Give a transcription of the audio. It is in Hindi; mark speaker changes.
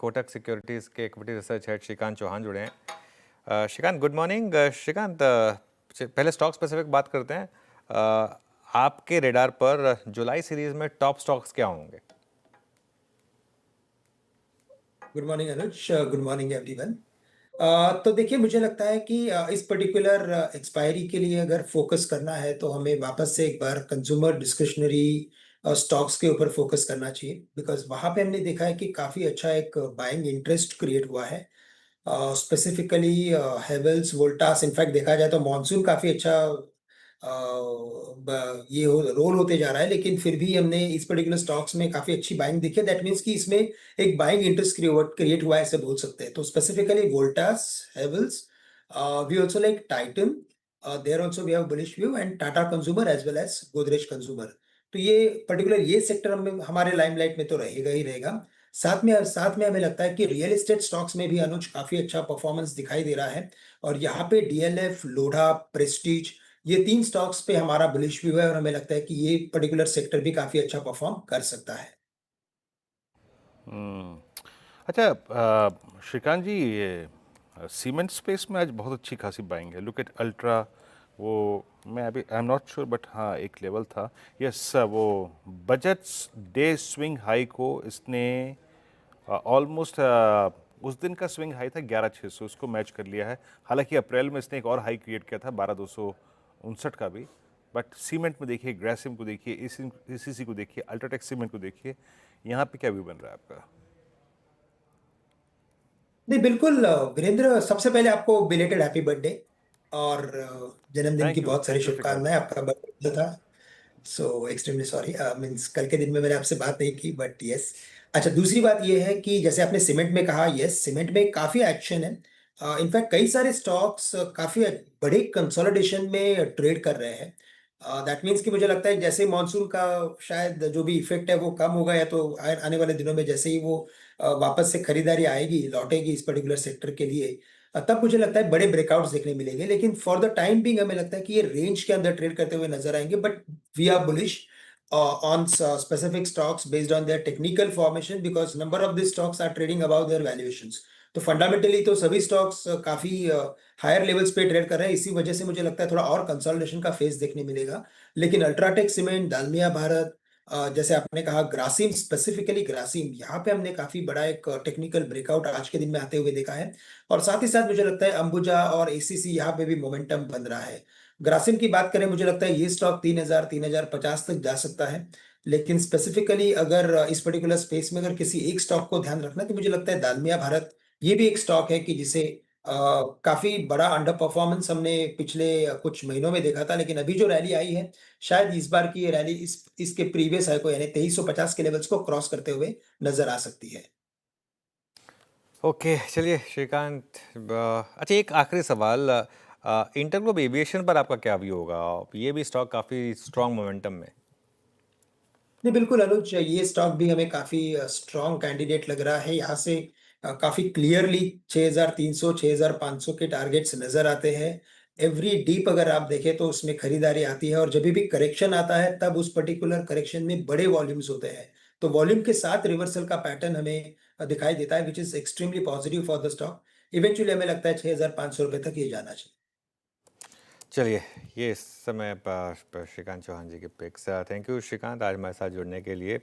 Speaker 1: कोटक सिक्योरिटीज़ के equity research head Shrikant Chauhan जुड़े हैं। Shrikant, good morning. श्रीकांत, पहले स्टॉक स्पेसिफिक बात करते हैं। आपके रेडार पर जुलाई सीरीज में टॉप स्टॉक्स क्या होंगे?
Speaker 2: गुड मॉर्निंग अनुज, गुड मॉर्निंग एवरीवन। तो देखिए, मुझे लगता है कि इस पर्टिकुलर एक्सपायरी के लिए अगर फोकस करना है तो हमें वापस से एक बार कंज्यूमर डिस्क्रिशनरी स्टॉक्स के ऊपर फोकस करना चाहिए, बिकॉज वहां पे हमने देखा है कि काफी अच्छा एक बाइंग इंटरेस्ट क्रिएट हुआ है। स्पेसिफिकली हेवल्स, वोल्टास, इनफैक्ट देखा जाए तो मॉनसून काफी अच्छा रोल होते जा रहा है, लेकिन फिर भी हमने इस पर्टिकुलर स्टॉक्स में काफी अच्छी बाइंग देखी है। दैट मीन्स कि इसमें एक बाइंग इंटरेस्ट क्रिएट हुआ है, ऐसे बोल सकते हैं। तो specifically Voltas, Havells, we also like Titan, there also we have bullish view, and Tata consumer as well as Godrej consumer. तो ये पर्टिकुलर ये सेक्टर हमें हमारे लाइमलाइट में तो रहेगा ही रहेगा। साथ में हमें लगता है कि रियल एस्टेट स्टॉक्स में भी अनुज काफी अच्छा परफॉर्मेंस दिखाई दे रहा है, और यहाँ पे डीएलएफ, लोढ़ा, प्रेस्टीज, ये तीन स्टॉक्स पे हमारा बुलिश व्यू है, और हमें लगता है कि ये पर्टिकुलर सेक्टर भी काफी अच्छा परफॉर्म कर सकता है।
Speaker 3: अच्छा, श्रीकांत जी, ये सीमेंट स्पेस में आज बहुत अच्छी खासी बाइंग है। Look at ultra. वो मैं अभी I am not sure, but हाँ एक लेवल था। यस, वो बजट डे स्विंग हाई को इसने ऑलमोस्ट उस दिन का स्विंग हाई था 11,600, उसको मैच कर लिया है। हालांकि अप्रैल में इसने एक और हाई क्रिएट किया था 12,259 का भी। बट सीमेंट में देखिए, ग्रेसिम को देखिए, ईसीसी को देखिए, अल्ट्राटेक सीमेंट को देखिए, यहाँ पे क्या व्यू बन रहा है आपका?
Speaker 2: नहीं, बिल्कुल वीरेंद्र, सबसे पहले आपको बिलेटेड हैप्पी बर्थडे, और जन्मदिन की बहुत सारी
Speaker 3: थैंक यू श्रीकांत।
Speaker 2: शुभकामनाएं। आपका बर्थडे था, सो एक्सट्रीमली सॉरी, मीन्स कल के दिन में मैंने आपसे बात नहीं की, बट यस। अच्छा, दूसरी बात ये है कि जैसे आपने सीमेंट में कहा, यस, सीमेंट में काफी एक्शन है। इनफैक्ट कई सारे स्टॉक्स काफी बड़े कंसोलिडेशन में ट्रेड कर रहे हैं। दैट मीन्स कि मुझे लगता है जैसे मॉनसून का शायद जो भी इफेक्ट है वो कम होगा, या तो आने वाले दिनों में जैसे ही वो वापस से खरीदारी आएगी, लौटेगी इस पर्टिकुलर सेक्टर के लिए, तब मुझे लगता है बड़े ब्रेकआउट्स देखने मिलेंगे। लेकिन फॉर द टाइम बिंग हमें लगता है कि ये रेंज के अंदर ट्रेड करते हुए नजर आएंगे, but we are bullish on specific stocks based on their technical formation, because number of these stocks are trading above their valuations. तो फंडामेंटली तो सभी स्टॉक्स काफी हायर लेवल्स पे ट्रेड कर रहे हैं। इसी वजह से मुझे लगता है थोड़ा और कंसोलिडेशन का फेज देखने मिलेगा। लेकिन अल्ट्राटेक सीमेंट, दालमिया भारत, जैसे आपने कहा ग्रासिम, स्पेसिफिकली ग्रासिम, यहाँ पे हमने काफी बड़ा एक टेक्निकल ब्रेकआउट आज के दिन में आते हुए देखा है। और साथ ही साथ मुझे लगता है अंबुजा और एसीसी, यहाँ पे भी मोमेंटम बन रहा है। ग्रासिम की बात करें, मुझे लगता है ये स्टॉक 3,000, 3,050 तक जा सकता है। लेकिन स्पेसिफिकली अगर इस पर्टिकुलर स्पेस में अगर किसी एक स्टॉक को ध्यान रखना है, तो मुझे लगता है दालमिया भारत, ये भी एक स्टॉक है कि जिसे काफी बड़ा अंडर परफॉर्मेंस हमने पिछले कुछ महीनों में देखा था, लेकिन अभी जो रैली आई है, शायद इस बार की ये रैली इसके प्रीवियस हाई को, यानी 2350 के लेवल्स को क्रॉस करते हुए नजर आ सकती है।
Speaker 1: ओके, चलिए श्रीकांत। अच्छा, एक आखिरी सवाल। इंटरग्लोब एविएशन पर आपका क्या व्यू होगा? ये भी स्टॉक काफ़ी स्ट्रॉन्ग मोमेंटम में।
Speaker 2: नहीं, बिल्कुल अनुज, ये स्टॉक भी हमें काफी स्ट्रॉन्ग कैंडिडेट लग रहा है। यहाँ से काफी क्लियरली 6,300, 6,500 के टारगेट्स नजर आते हैं। एवरी डीप अगर आप देखें तो उसमें खरीदारी आती है, और जब भी करेक्शन आता है तब उस पर्टिकुलर करेक्शन में बड़े वॉल्यूम्स होते हैं। तो वॉल्यूम के साथ रिवर्सल का पैटर्न हमें दिखाई देता है, which is extremely positive for the stock. Eventually हमें लगता है 6,500 रुपए तक ये जाना चाहिए।
Speaker 1: चलिए, ये इस समय श्रीकांत चौहान जी के पिक्स। थैंक यू श्रीकांत, आज हमारे साथ जुड़ने के लिए।